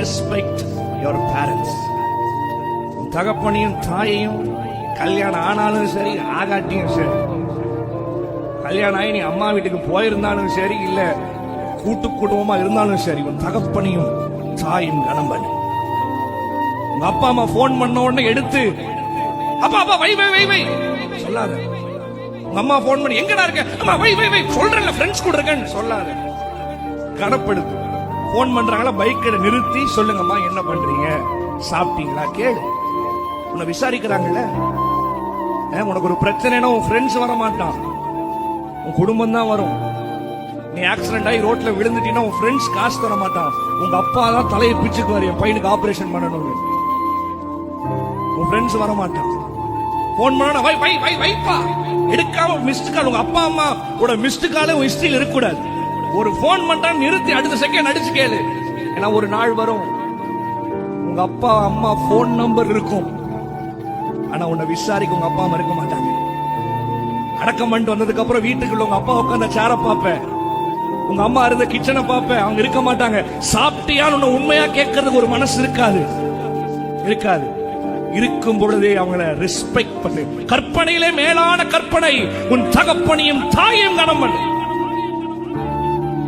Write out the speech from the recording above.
Respect your parents. உன் தகப்பனையும் தாயையும் கல்யாணம் ஆனாலும் சரி ஆகாட்டியும் சரி, கல்யாணம் ஆகி நீ அம்மா வீட்டுக்கு போயிருந்தாலும் சரி, இல்ல கூட்டு குடும்பமா இருந்தாலும் சரி, உன் தகப்பனையும் தாயும் கனம் பண்ணு. உங்க அப்பா அம்மா போன் பண்ண உடனே எடுத்து அப்பா அப்பா வை வை வை வை சொல்லாத. உங்க அம்மா போன் பண்ணி எங்கடா இருக்க, அம்மா வை வை வை சொல்றேன்ல ஃப்ரெண்ட்ஸ் கூட இருக்கேன்னு சொல்லாத. கனப்படுத்து. போன் பண்றாங்களா பைக்கை நிறுத்தி சொல்லுங்கம்மா என்ன பண்றீங்க, சாப்பிட்டீங்களா கேளு. உன்னை விசாரிக்கிறாங்கல்ல. உனக்கு ஒரு பிரச்சனைனா உன் ஃப்ரெண்ட்ஸ் வர மாட்டான், உன் குடும்பம் தான் வரும். நீ ஆக்சிடென்ட் ஆகி ரோட்ல விழுந்துட்டீங்கன்னா உன் ஃப்ரெண்ட்ஸ் காசு தர மாட்டான், உங்க அப்பா தான் தலையை பிச்சுக்கு வரைய பையனுக்கு ஆபரேஷன் பண்ணணும். உன் ஃப்ரெண்ட்ஸ் வர மாட்டான். போன் பண்ணா வை வை வை வைப்பா எடுக்காம மிஸ்டு கால். உங்க அப்பா அம்மா கூட மிஸ்டு காலே உன் ஹிஸ்டரியில் இருக்க கூடாது. ஒரு போன் பண்ணா நிறுத்தி அடுத்த செகண்ட் அடிச்சு கேளு. ஏன்னா ஒரு நாள் வரும் உங்க அப்பா அம்மா போன் நம்பர் இருக்கும், ஆனா உன்னை விசாரிக்க உங்க அப்பா அம்மா இருக்க மாட்டாங்க. அடக்கம் பண்ணிட்டு வந்ததுக்கு அப்புறம் வீட்டுக்குள்ள உங்க அப்பா உட்கார்ந்த சேர பாப்பேன், உங்க அம்மா இருந்த கிச்சனை பாப்பேன், அவங்க இருக்க மாட்டாங்க. சாப்பிட்டியான்னு உண்மையா கேட்கறதுக்கு ஒரு மனசு இருக்காது. இருக்கும் பொழுதே அவங்கள ரெஸ்பெக்ட் பண்ணு. கற்பனையிலே மேலான கற்பனை உன் தகப்பனையும் தாயையும் கனம் பண்ணு.